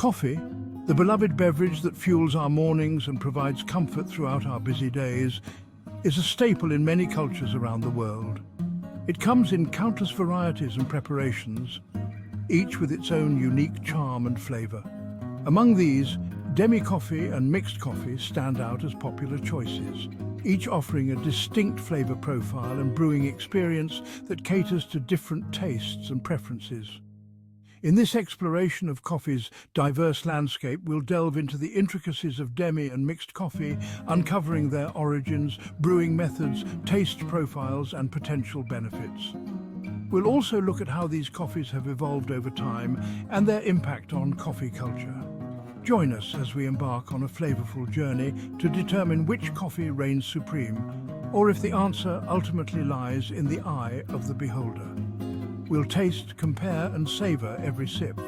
Coffee, the beloved beverage that fuels our mornings and provides comfort throughout our busy days, is a staple in many cultures around the world. It comes in countless varieties and preparations, each with its own unique charm and flavor. Among these, Demi coffee and mixed coffee stand out as popular choices, each offering a distinct flavor profile and brewing experience that caters to different tastes and preferences. In this exploration of coffee's diverse landscape, we'll delve into the intricacies of Demi and mixed coffee, uncovering their origins, brewing methods, taste profiles, and potential benefits. We'll also look at how these coffees have evolved over time and their impact on coffee culture. Join us as we embark on a flavorful journey to determine which coffee reigns supreme, or if the answer ultimately lies in the eye of the beholder. We'll taste, compare, and savor every sip.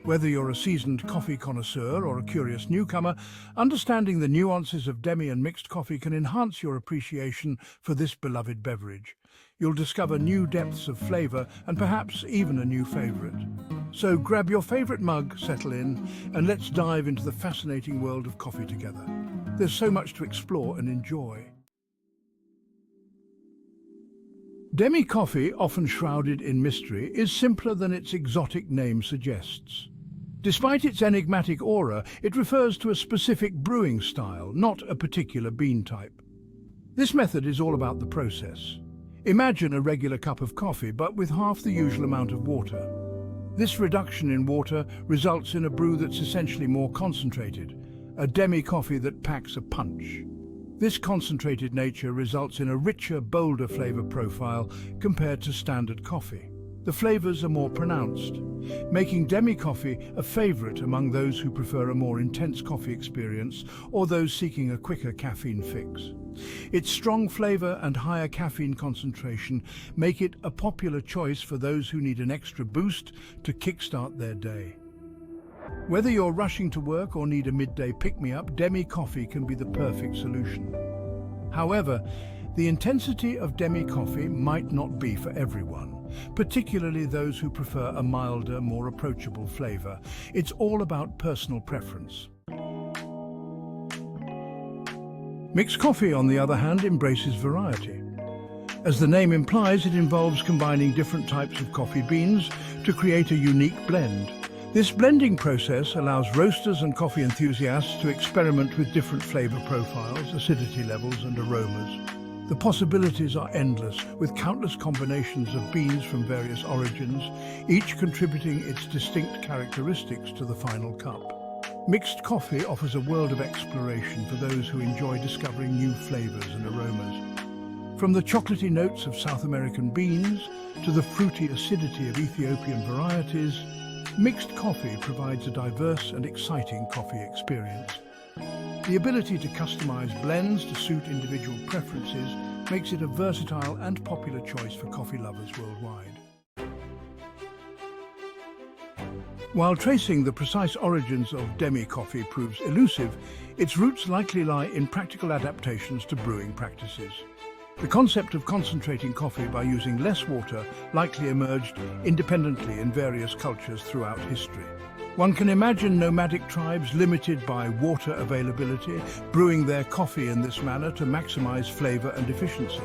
Whether you're a seasoned coffee connoisseur or a curious newcomer, understanding the nuances of Demi and mixed coffee can enhance your appreciation for this beloved beverage. You'll discover new depths of flavor and perhaps even a new favorite. So grab your favorite mug, settle in, and let's dive into the fascinating world of coffee together. There's so much to explore and enjoy. Demi coffee, often shrouded in mystery, is simpler than its exotic name suggests. Despite its enigmatic aura, it refers to a specific brewing style, not a particular bean type. This method is all about the process. Imagine a regular cup of coffee, but with half the usual amount of water. This reduction in water results in a brew that's essentially more concentrated, a Demi coffee that packs a punch. This concentrated nature results in a richer, bolder flavor profile compared to standard coffee. The flavors are more pronounced, making Demi coffee a favorite among those who prefer a more intense coffee experience or those seeking a quicker caffeine fix. Its strong flavor and higher caffeine concentration make it a popular choice for those who need an extra boost to kickstart their day. Whether you're rushing to work or need a midday pick-me-up, Demi coffee can be the perfect solution. However, the intensity of Demi coffee might not be for everyone, particularly those who prefer a milder, more approachable flavor. It's all about personal preference. Mixed coffee, on the other hand, embraces variety. As the name implies, it involves combining different types of coffee beans to create a unique blend. This blending process allows roasters and coffee enthusiasts to experiment with different flavor profiles, acidity levels, and aromas. The possibilities are endless, with countless combinations of beans from various origins, each contributing its distinct characteristics to the final cup. Mixed coffee offers a world of exploration for those who enjoy discovering new flavors and aromas. From the chocolatey notes of South American beans to the fruity acidity of Ethiopian varieties, mixed coffee provides a diverse and exciting coffee experience. The ability to customize blends to suit individual preferences makes it a versatile and popular choice for coffee lovers worldwide. While tracing the precise origins of Demi coffee proves elusive, its roots likely lie in practical adaptations to brewing practices. The concept of concentrating coffee by using less water likely emerged independently in various cultures throughout history. One can imagine nomadic tribes limited by water availability, brewing their coffee in this manner to maximize flavor and efficiency.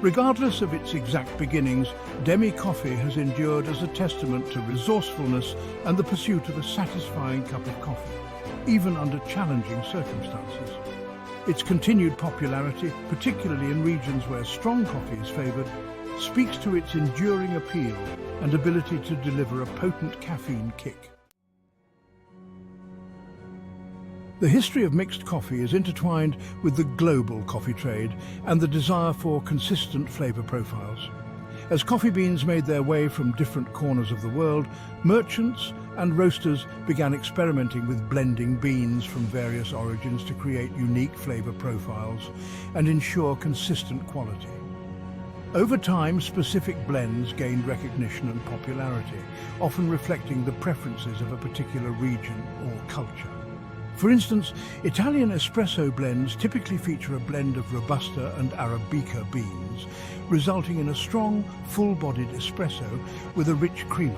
Regardless of its exact beginnings, Demi coffee has endured as a testament to resourcefulness and the pursuit of a satisfying cup of coffee, even under challenging circumstances. Its continued popularity, particularly in regions where strong coffee is favored, speaks to its enduring appeal and ability to deliver a potent caffeine kick. The history of mixed coffee is intertwined with the global coffee trade and the desire for consistent flavor profiles. As coffee beans made their way from different corners of the world, merchants and roasters began experimenting with blending beans from various origins to create unique flavor profiles and ensure consistent quality. Over time, specific blends gained recognition and popularity, often reflecting the preferences of a particular region or culture. For instance, Italian espresso blends typically feature a blend of Robusta and Arabica beans, resulting in a strong, full-bodied espresso with a rich creamer.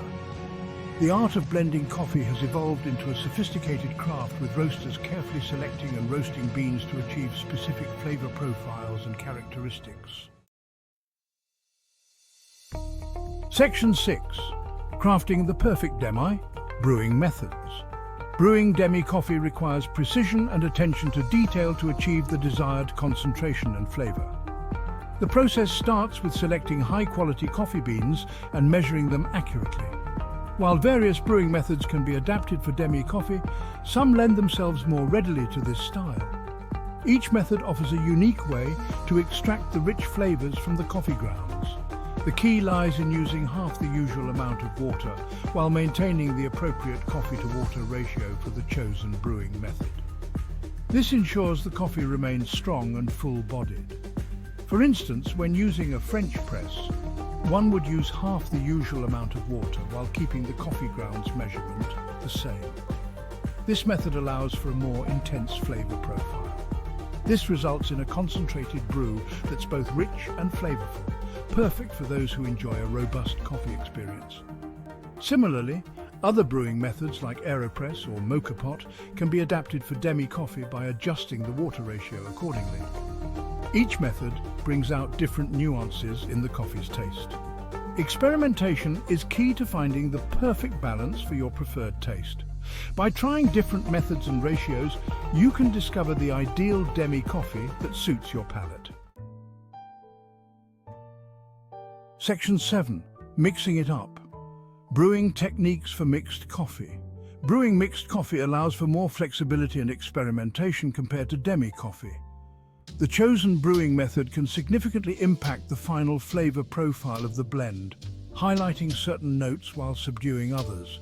The art of blending coffee has evolved into a sophisticated craft with roasters carefully selecting and roasting beans to achieve specific flavor profiles and characteristics. Section 6. Crafting the perfect Demi, brewing methods. Brewing Demi coffee requires precision and attention to detail to achieve the desired concentration and flavor. The process starts with selecting high-quality coffee beans and measuring them accurately. While various brewing methods can be adapted for Demi coffee, some lend themselves more readily to this style. Each method offers a unique way to extract the rich flavors from the coffee grounds. The key lies in using half the usual amount of water while maintaining the appropriate coffee-to-water ratio for the chosen brewing method. This ensures the coffee remains strong and full-bodied. For instance, when using a French press, one would use half the usual amount of water while keeping the coffee grounds measurement the same. This method allows for a more intense flavor profile. This results in a concentrated brew that's both rich and flavorful, perfect for those who enjoy a robust coffee experience. Similarly, other brewing methods like AeroPress or Mocha Pot can be adapted for Demi coffee by adjusting the water ratio accordingly. Each method brings out different nuances in the coffee's taste. Experimentation is key to finding the perfect balance for your preferred taste. By trying different methods and ratios, you can discover the ideal Demi coffee that suits your palate. Section 7. Mixing it up. Brewing techniques for mixed coffee. Brewing mixed coffee allows for more flexibility and experimentation compared to Demi coffee. The chosen brewing method can significantly impact the final flavor profile of the blend, highlighting certain notes while subduing others.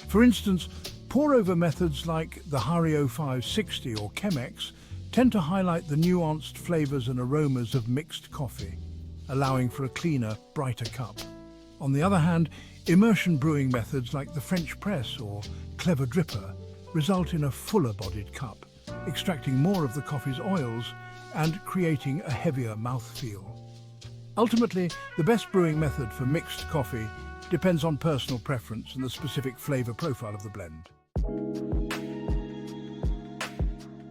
For instance, pour-over methods like the Hario 560 or Chemex tend to highlight the nuanced flavors and aromas of mixed coffee, allowing for a cleaner, brighter cup. On the other hand, immersion brewing methods like the French press or Clever Dripper result in a fuller-bodied cup, extracting more of the coffee's oils and creating a heavier mouthfeel. Ultimately, the best brewing method for mixed coffee depends on personal preference and the specific flavor profile of the blend.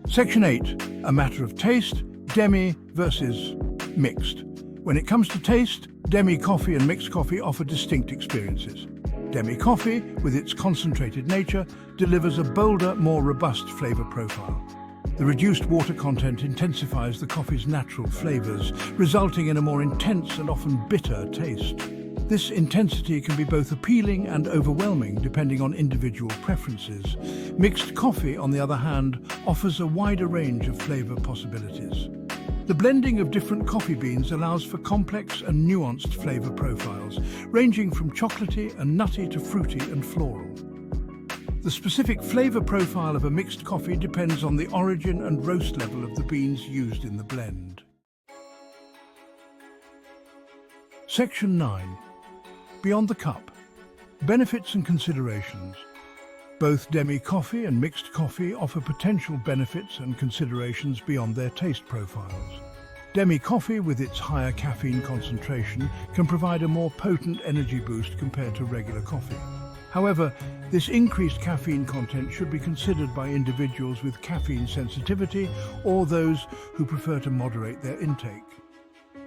Section 8. A matter of taste, Demi versus mixed. When it comes to taste, Demi coffee and mixed coffee offer distinct experiences. Demi coffee, with its concentrated nature, delivers a bolder, more robust flavor profile. The reduced water content intensifies the coffee's natural flavors, resulting in a more intense and often bitter taste. This intensity can be both appealing and overwhelming depending on individual preferences. Mixed coffee, on the other hand, offers a wider range of flavor possibilities. The blending of different coffee beans allows for complex and nuanced flavor profiles, ranging from chocolatey and nutty to fruity and floral. The specific flavor profile of a mixed coffee depends on the origin and roast level of the beans used in the blend. Section 9. Beyond the cup. Benefits and considerations. Both Demi coffee and mixed coffee offer potential benefits and considerations beyond their taste profiles. Demi coffee, with its higher caffeine concentration, can provide a more potent energy boost compared to regular coffee. However, this increased caffeine content should be considered by individuals with caffeine sensitivity or those who prefer to moderate their intake.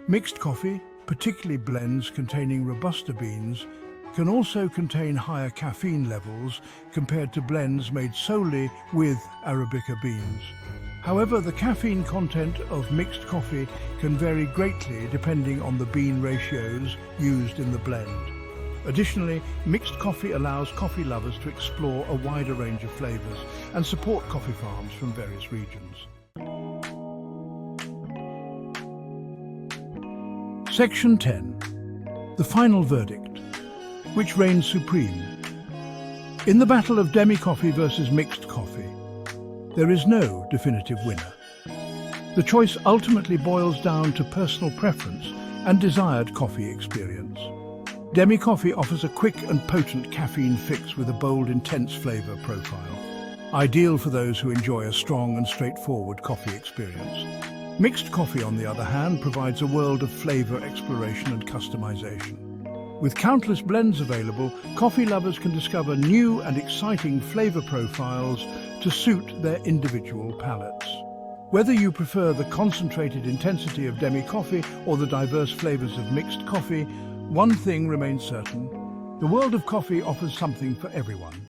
Mixed coffee, particularly blends containing Robusta beans, can also contain higher caffeine levels compared to blends made solely with Arabica beans. However, the caffeine content of mixed coffee can vary greatly depending on the bean ratios used in the blend. Additionally, mixed coffee allows coffee lovers to explore a wider range of flavors and support coffee farms from various regions. Section 10. The final verdict. Which reigns supreme? In the battle of Demi coffee versus mixed coffee, there is no definitive winner. The choice ultimately boils down to personal preference and desired coffee experience. Demi coffee offers a quick and potent caffeine fix with a bold, intense flavor profile, ideal for those who enjoy a strong and straightforward coffee experience. Mixed coffee, on the other hand, provides a world of flavor exploration and customization. With countless blends available, coffee lovers can discover new and exciting flavor profiles to suit their individual palates. Whether you prefer the concentrated intensity of Demi coffee or the diverse flavors of mixed coffee, one thing remains certain: the world of coffee offers something for everyone.